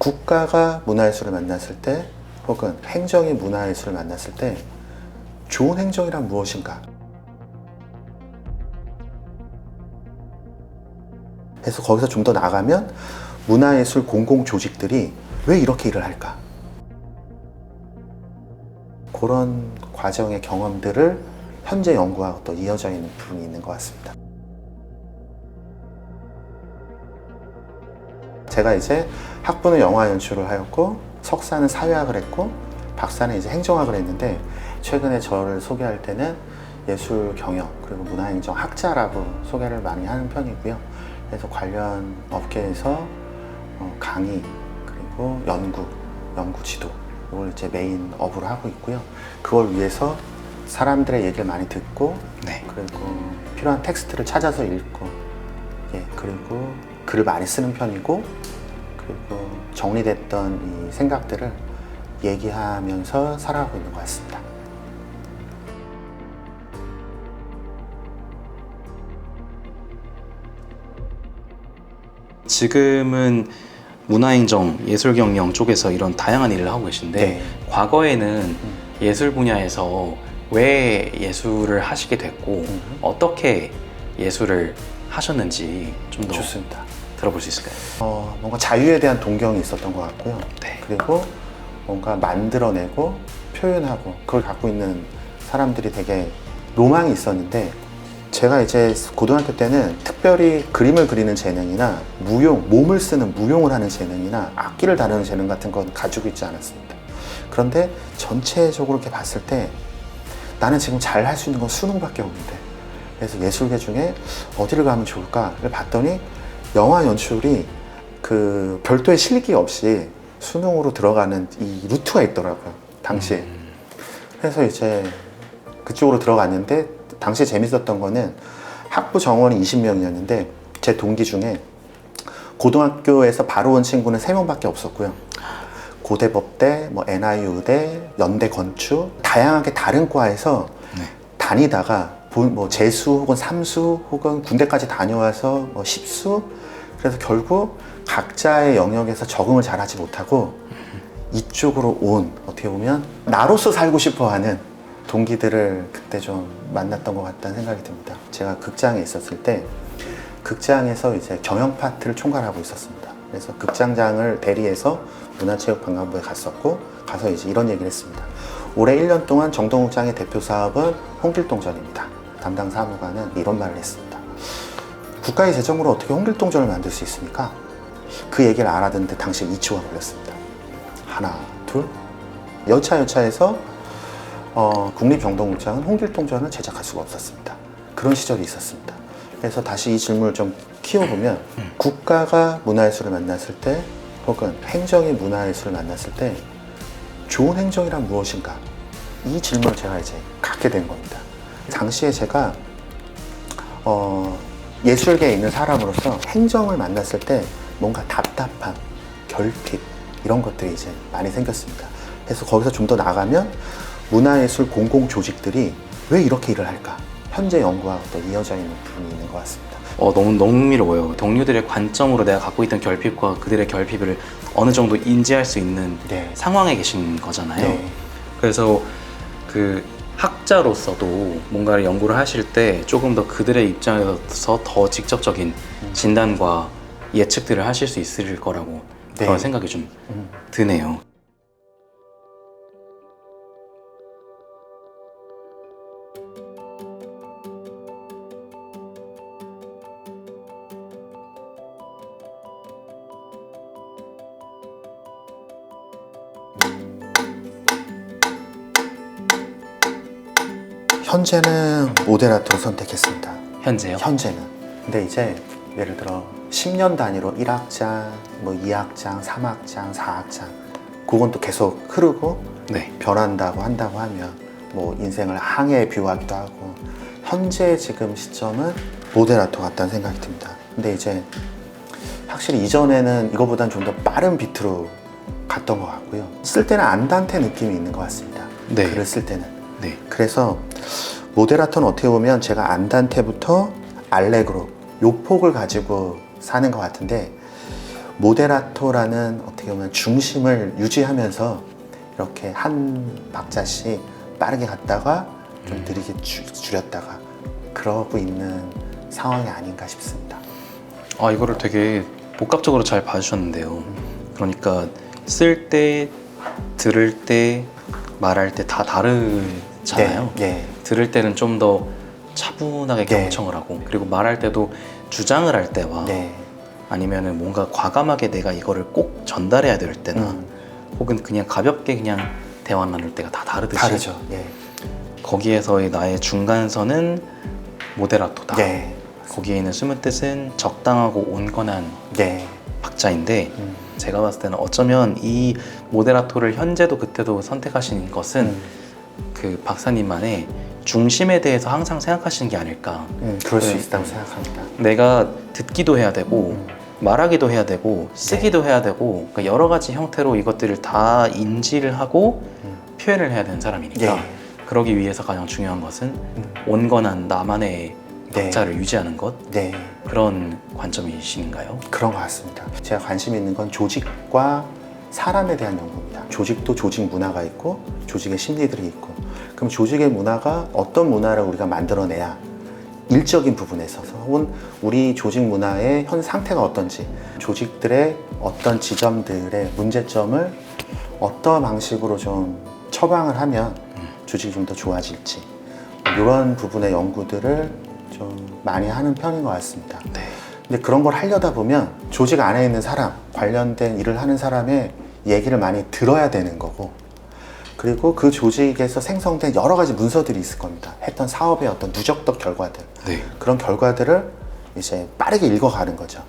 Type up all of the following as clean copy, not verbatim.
국가가 문화예술을 만났을 때 혹은 행정이 문화예술을 만났을 때 좋은 행정이란 무엇인가? 그래서 거기서 좀 더 나가면 문화예술 공공조직들이 왜 이렇게 일을 할까? 그런 과정의 경험들을 현재 연구하고 또 이어져 있는 부분이 있는 것 같습니다. 제가 이제 학부는 영화 연출을 하였고 석사는 사회학을 했고 박사는 이제 행정학을 했는데 최근에 저를 소개할 때는 예술 경영 그리고 문화행정 학자라고 소개를 많이 하는 편이고요. 그래서 관련 업계에서 강의 그리고 연구 지도 이걸 이제 메인 업으로 하고 있고요. 그걸 위해서 사람들의 얘기를 많이 듣고 그리고 필요한 텍스트를 찾아서 읽고 그리고 글을 많이 쓰는 편이고 그리고 정리됐던 이 생각들을 얘기하면서 살아가고 있는 것 같습니다. 지금은 문화행정, 예술경영 쪽에서 이런 다양한 일을 하고 계신데 과거에는 예술 분야에서 왜 예술을 하시게 됐고 어떻게 예술을 하셨는지 좀 더 좋습니다. 들어볼 수 있을까요? 뭔가 자유에 대한 동경이 있었던 것 같고요. 그리고 뭔가 만들어내고 표현하고 그걸 갖고 있는 사람들이 되게 로망이 있었는데 제가 이제 고등학교 때는 특별히 그림을 그리는 재능이나 몸을 쓰는 무용을 하는 재능이나 악기를 다루는 재능 같은 건 가지고 있지 않았습니다. 그런데 전체적으로 이렇게 봤을 때 나는 지금 잘 할 수 있는 건 수능밖에 없는데 그래서 예술계 중에 어디를 가면 좋을까를 봤더니 영화 연출이 그 별도의 실기 없이 수능으로 들어가는 이 루트가 있더라고요, 당시에. 그래서 이제 그쪽으로 들어갔는데 당시에 재밌었던 거는 학부 정원이 20명이었는데 제 동기 중에 고등학교에서 바로 온 친구는 3명밖에 없었고요. 고대법대, NIU 의대, 연대 건축 다양하게 다른 과에서 다니다가 재수 혹은 삼수 혹은 군대까지 다녀와서 십수 그래서 결국 각자의 영역에서 적응을 잘하지 못하고 이쪽으로 온 어떻게 보면 나로서 살고 싶어하는 동기들을 그때 좀 만났던 것 같다는 생각이 듭니다. 제가 극장에 있었을 때 극장에서 이제 경영 파트를 총괄하고 있었습니다. 그래서 극장장을 대리해서 문화체육관광부에 갔었고 가서 이제 이런 얘기를 했습니다. 올해 1년 동안 정동국장의 대표 사업은 홍길동전입니다. 담당 사무관은 이런 말을 했습니다. 국가의 재정으로 어떻게 홍길동전을 만들 수 있습니까? 그 얘기를 알아듣는데 당시에 2초가 걸렸습니다. 하나, 둘. 여차여차해서 국립정동국장은 홍길동전을 제작할 수가 없었습니다. 그런 시절이 있었습니다. 그래서 다시 이 질문을 좀 키워보면 국가가 문화예술을 만났을 때 혹은 행정이 문화예술을 만났을 때 좋은 행정이란 무엇인가? 이 질문을 제가 이제 갖게 된 겁니다. 당시에 제가 예술계에 있는 사람으로서 행정을 만났을 때 뭔가 답답함, 결핍 이런 것들이 이제 많이 생겼습니다. 그래서 거기서 좀 더 나가면 문화예술 공공조직들이 왜 이렇게 일을 할까? 현재 연구하고 또 이어져 있는 부분이 있는 것 같습니다. 너무 흥미로워요. 동료들의 관점으로 내가 갖고 있던 결핍과 그들의 결핍을 어느 정도 인지할 수 있는 상황에 계신 거잖아요. 그래서 그 학자로서도 뭔가를 연구를 하실 때 조금 더 그들의 입장에서 더 직접적인 진단과 예측들을 하실 수 있을 거라고 그런 생각이 좀 드네요. 현재는 모데라토를 선택했습니다. 현재요? 현재는. 근데 이제 예를 들어 10년 단위로 1학장, 2학장, 3학장, 4학장 그건 또 계속 흐르고 변한다고 한다고 하면 인생을 항해에 비유하기도 하고 현재 지금 시점은 모데라토 같다는 생각이 듭니다. 근데 이제 확실히 이전에는 이거보다는 좀 더 빠른 비트로 갔던 것 같고요. 쓸 때는 안단테 느낌이 있는 것 같습니다. 글을 쓸 때는. 그래서 모데라토는 어떻게 보면 제가 안단테부터 알레그로 요 폭을 가지고 사는 것 같은데 모데라토라는 어떻게 보면 중심을 유지하면서 이렇게 한 박자씩 빠르게 갔다가 좀 느리게 줄였다가 그러고 있는 상황이 아닌가 싶습니다. 아, 이거를 되게 복합적으로 잘 봐주셨는데요. 그러니까 쓸 때, 들을 때, 말할 때 다 다르잖아요. 네. 들을 때는 좀 더 차분하게 네. 경청을 하고, 그리고 말할 때도 주장을 할 때와 네. 아니면은 뭔가 과감하게 내가 이거를 꼭 전달해야 될 때나 혹은 그냥 가볍게 그냥 대화 나눌 때가 다 다르듯이 다르죠. 네. 거기에서의 나의 중간선은 모데라토다. 네. 거기에 있는 숨은 뜻은 적당하고 온건한 네. 박자인데 제가 봤을 때는 어쩌면 이 모데라토를 현재도 그때도 선택하신 것은 그 박사님만의 중심에 대해서 항상 생각하시는 게 아닐까. 그럴 수 네. 있다고 생각합니다. 내가 듣기도 해야 되고 말하기도 해야 되고 쓰기도 해야 되고 그러니까 여러 가지 형태로 이것들을 다 인지를 하고 표현을 해야 되는 사람이니까 네. 그러기 위해서 가장 중요한 것은 온건한 나만의 박자를 유지하는 것. 네. 그런 관점이신가요? 그런 것 같습니다. 제가 관심 있는 건 조직과 사람에 대한 연구입니다. 조직도 조직 문화가 있고 조직의 심리들이 있고 그럼 조직의 문화가 어떤 문화를 우리가 만들어내야 일적인 부분에 있어서 혹은 우리 조직 문화의 현 상태가 어떤지 조직들의 어떤 지점들의 문제점을 어떤 방식으로 좀 처방을 하면 조직이 좀 더 좋아질지 이런 부분의 연구들을 좀 많이 하는 편인 것 같습니다. 네. 근데 그런 걸 하려다 보면 조직 안에 있는 사람, 관련된 일을 하는 사람의 얘기를 많이 들어야 되는 거고 그리고 그 조직에서 생성된 여러 가지 문서들이 있을 겁니다. 했던 사업의 어떤 누적적 결과들 네. 그런 결과들을 이제 빠르게 읽어가는 거죠.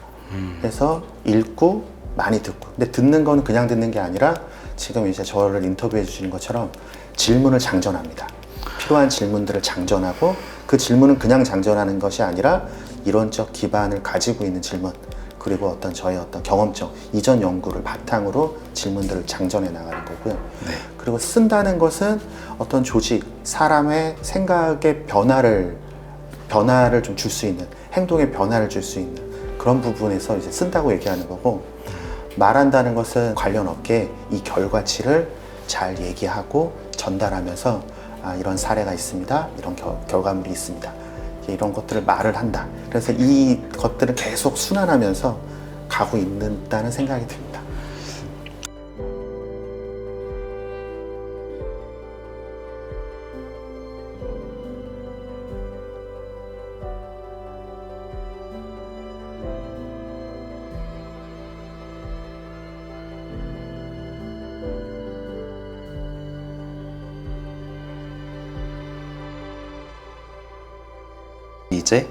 그래서 읽고 많이 듣고 근데 듣는 거는 그냥 듣는 게 아니라 지금 이제 저를 인터뷰해 주시는 것처럼 질문을 장전합니다. 필요한 질문들을 장전하고 그 질문은 그냥 장전하는 것이 아니라 이론적 기반을 가지고 있는 질문 그리고 어떤 저의 어떤 경험적 이전 연구를 바탕으로 질문들을 장전해 나가는 거고요. 네. 그리고 쓴다는 것은 어떤 조직, 사람의 생각의 변화를 좀 줄 수 있는 행동의 변화를 줄 수 있는 그런 부분에서 이제 쓴다고 얘기하는 거고 말한다는 것은 관련 업계에 이 결과치를 잘 얘기하고 전달하면서 이런 사례가 있습니다. 이런 결과물이 있습니다. 이런 것들을 말을 한다. 그래서 이 것들을 계속 순환하면서 가고 있다는 생각이 듭니다. 이제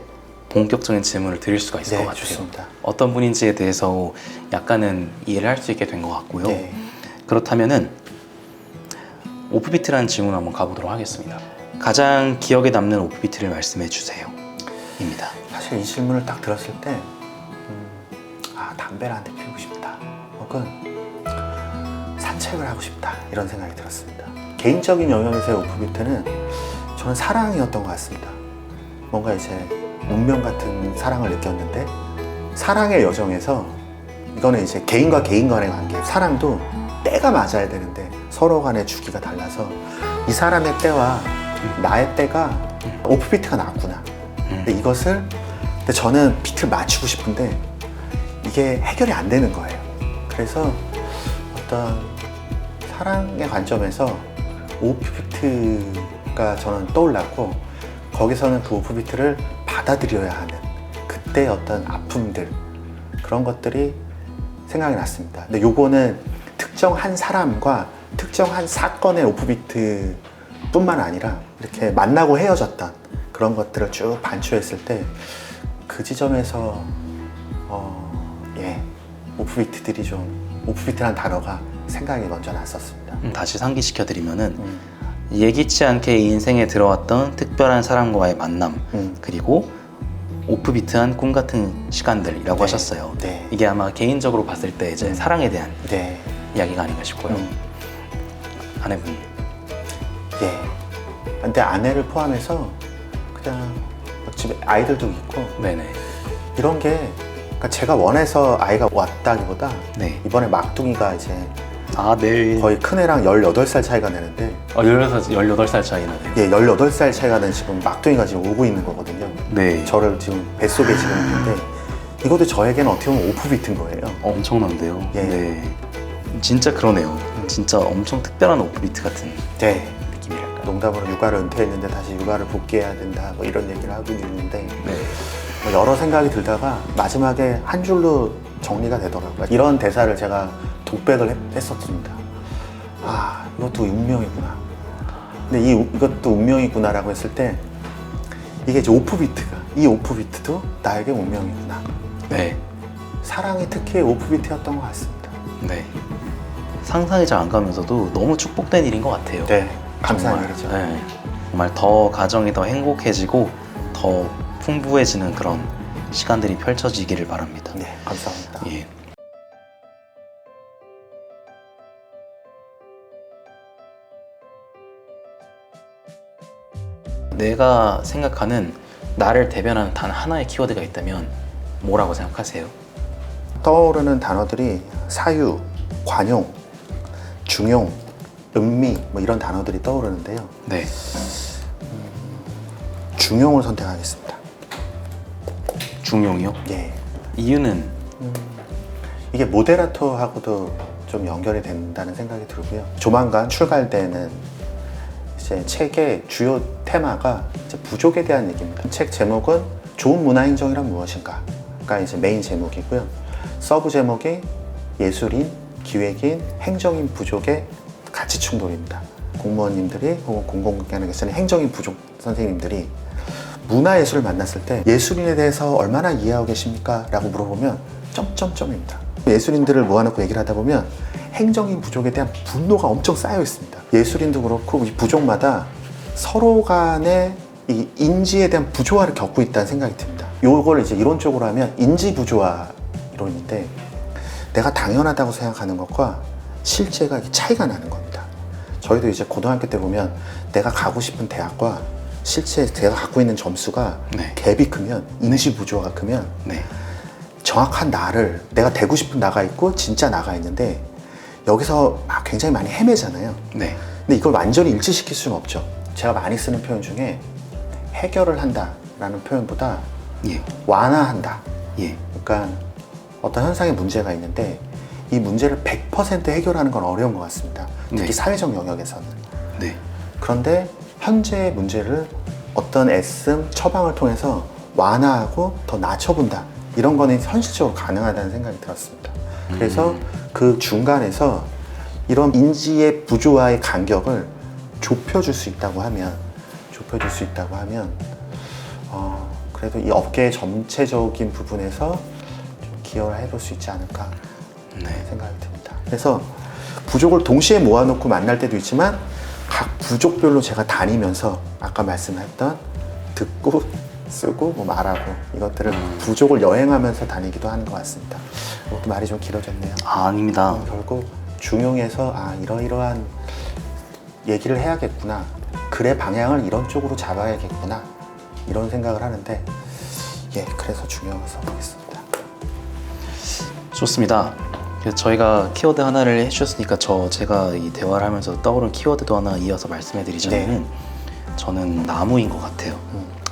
본격적인 질문을 드릴 수가 있을 것 같아요. 좋습니다. 어떤 분인지에 대해서 약간은 이해를 할 수 있게 된 것 같고요. 네. 그렇다면은 오프비트라는 질문 한번 가보도록 하겠습니다. 가장 기억에 남는 오프비트를 말씀해 주세요. 입니다. 사실 이 질문을 딱 들었을 때 담배를 한 대 피우고 싶다 혹은 산책을 하고 싶다 이런 생각이 들었습니다. 개인적인 영역에서의 오프비트는 저는 사랑이었던 것 같습니다. 뭔가 이제 운명 같은 사랑을 느꼈는데 사랑의 여정에서 이거는 이제 개인과 개인 간의 관계 사랑도 때가 맞아야 되는데 서로 간의 주기가 달라서 이 사람의 때와 나의 때가 오프비트가 나왔구나. 근데 이것을 근데 저는 비트를 맞추고 싶은데 이게 해결이 안 되는 거예요. 그래서 어떤 사랑의 관점에서 오프비트가 저는 떠올랐고 거기서는 그 오프비트를 받아들여야 하는 그때 어떤 아픔들 그런 것들이 생각이 났습니다. 근데 요거는 특정한 사람과 특정한 사건의 오프비트 뿐만 아니라 이렇게 만나고 헤어졌던 그런 것들을 쭉 반추했을 때 그 지점에서 오프비트들이 좀 오프비트라는 단어가 생각이 먼저 났었습니다. 다시 상기시켜드리면은 예기치 않게 인생에 들어왔던 특별한 사람과의 만남 그리고 오프비트한 꿈 같은 시간들이라고 하셨어요. 네. 이게 아마 개인적으로 봤을 때 이제 사랑에 대한 네. 이야기가 아닌가 싶고요. 아내분. 예. 근데 아내를 포함해서 그냥 집에 아이들도 있고 네네. 이런 게 그러니까 제가 원해서 아이가 왔다기보다 네. 이번에 막둥이가 이제 네. 거의 큰애랑 18살 차이가 나는데 18살 차이 나네요. 예, 18살 차이가 나는 지금 막둥이가 지금 오고 있는 거거든요. 네. 저를 지금 뱃속에 지금 있는데 이것도 저에게는 어떻게 보면 오프비트인 거예요. 엄청난데요. 예. 네. 진짜 그러네요. 진짜 엄청 특별한 오프비트 같은 네. 느낌이랄까요. 농담으로 육아를 은퇴했는데 다시 육아를 복귀해야 된다 뭐 이런 얘기를 하고 있는데 네. 뭐 여러 생각이 들다가 마지막에 한 줄로 정리가 되더라고요. 이런 대사를 제가 독백을 했었습니다. 아, 이것도 운명이구나. 근데 이것도 운명이구나라고 했을 때 이게 이제 이 오프비트도 나에게 운명이구나. 네. 사랑이 특히 오프비트였던 것 같습니다. 네. 상상이 잘 안 가면서도 너무 축복된 일인 것 같아요. 네, 감사한 정말. 일이죠. 네. 정말 더 가정이 더 행복해지고 더 풍부해지는 그런 시간들이 펼쳐지기를 바랍니다. 네, 감사합니다. 예. 내가 생각하는 나를 대변하는 단 하나의 키워드가 있다면 뭐라고 생각하세요? 떠오르는 단어들이 사유, 관용, 중용, 음미 뭐 이런 단어들이 떠오르는데요. 네. 중용을 선택하겠습니다. 중용이요? 예. 이유는 이게 모데라토하고도 좀 연결이 된다는 생각이 들고요. 조만간 출간되는 이제 책의 주요 테마가 이제 부족에 대한 얘기입니다. 책 제목은 좋은 문화 행정이란 무엇인가가 이제 메인 제목이고요. 서브 제목이 예술인, 기획인, 행정인 부족의 가치 충돌입니다. 공무원님들이 혹은 공공기관에 계시는 행정인 부족 선생님들이 문화예술을 만났을 때 예술인에 대해서 얼마나 이해하고 계십니까? 라고 물어보면 점점점입니다. 예술인들을 모아놓고 얘기를 하다 보면 행정인 부족에 대한 분노가 엄청 쌓여 있습니다. 예술인도 그렇고 이 부족마다 서로 간의 이 인지에 대한 부조화를 겪고 있다는 생각이 듭니다. 요걸 이제 이론적으로 하면 인지 부조화 이론인데 내가 당연하다고 생각하는 것과 실제가 차이가 나는 겁니다. 저희도 이제 고등학교 때 보면 내가 가고 싶은 대학과 실제 내가 갖고 있는 점수가 네. 갭이 크면 인지 부조화가 크면 네. 정확한 나를 내가 되고 싶은 나가 있고 진짜 나가 있는데 여기서 막 굉장히 많이 헤매잖아요. 네. 근데 이걸 완전히 일치시킬 수는 없죠. 제가 많이 쓰는 표현 중에 해결을 한다 라는 표현보다 예. 완화한다. 예. 그러니까 어떤 현상에 문제가 있는데 이 문제를 100% 해결하는 건 어려운 것 같습니다. 특히 네. 사회적 영역에서는. 네. 그런데 현재의 문제를 어떤 애씀, 처방을 통해서 완화하고 더 낮춰본다. 이런 거는 현실적으로 가능하다는 생각이 들었습니다. 그래서 그 중간에서 이런 인지의 부조화의 간격을 좁혀줄 수 있다고 하면 그래도 이 업계의 전체적인 부분에서 좀 기여를 해볼 수 있지 않을까 네. 생각이 듭니다. 그래서 부족을 동시에 모아놓고 만날 때도 있지만 각 부족별로 제가 다니면서 아까 말씀했던 듣고 쓰고 뭐 말하고 이것들을 부족을 여행하면서 다니기도 하는 것 같습니다. 이것도 말이 좀 길어졌네요. 아닙니다. 결국 중용에서 이러이러한 얘기를 해야겠구나. 글의 방향을 이런 쪽으로 잡아야겠구나. 이런 생각을 하는데 그래서 중용을 써보겠습니다. 좋습니다. 그래서 저희가 키워드 하나를 해주셨으니까 제가 이 대화를 하면서 떠오른 키워드도 하나 이어서 말씀해드리자면은 저는 나무인 것 같아요.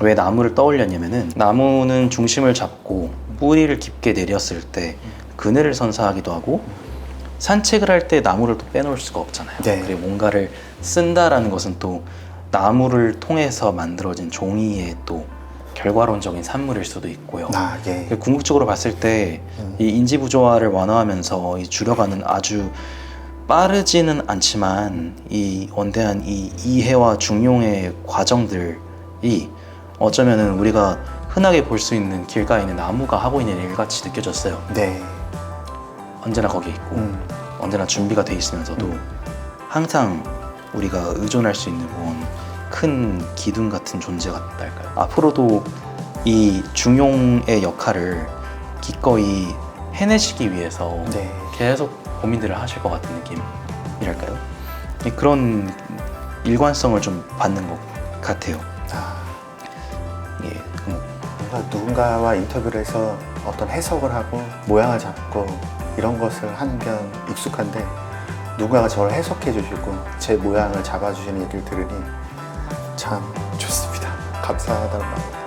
왜 나무를 떠올렸냐면은 나무는 중심을 잡고 뿌리를 깊게 내렸을 때 그늘을 선사하기도 하고 산책을 할 때 나무를 또 빼놓을 수가 없잖아요. 네. 그리고 뭔가를 쓴다라는 것은 또 나무를 통해서 만들어진 종이의 또 결과론적인 산물일 수도 있고요. 궁극적으로 봤을 때 이 인지 부조화를 완화하면서 이 줄여가는 아주 빠르지는 않지만 이 원대한 이 이해와 중용의 과정들이 어쩌면은 우리가 흔하게 볼 수 있는 길가에 있는 나무가 하고 있는 일같이 느껴졌어요. 네. 언제나 거기에 있고 언제나 준비가 돼 있으면서도 항상 우리가 의존할 수 있는 그런 큰 기둥 같은 존재 같달까요? 앞으로도 이 중용의 역할을 기꺼이 해내시기 위해서 계속 고민들을 하실 것 같은 느낌이랄까요? 그런 일관성을 좀 받는 것 같아요. 뭔가 누군가와 인터뷰를 해서 어떤 해석을 하고 모양을 잡고 이런 것을 하는 게 익숙한데 누군가가 저를 해석해 주시고 제 모양을 잡아주시는 얘기를 들으니 참 좋습니다. 감사하다고 합니다.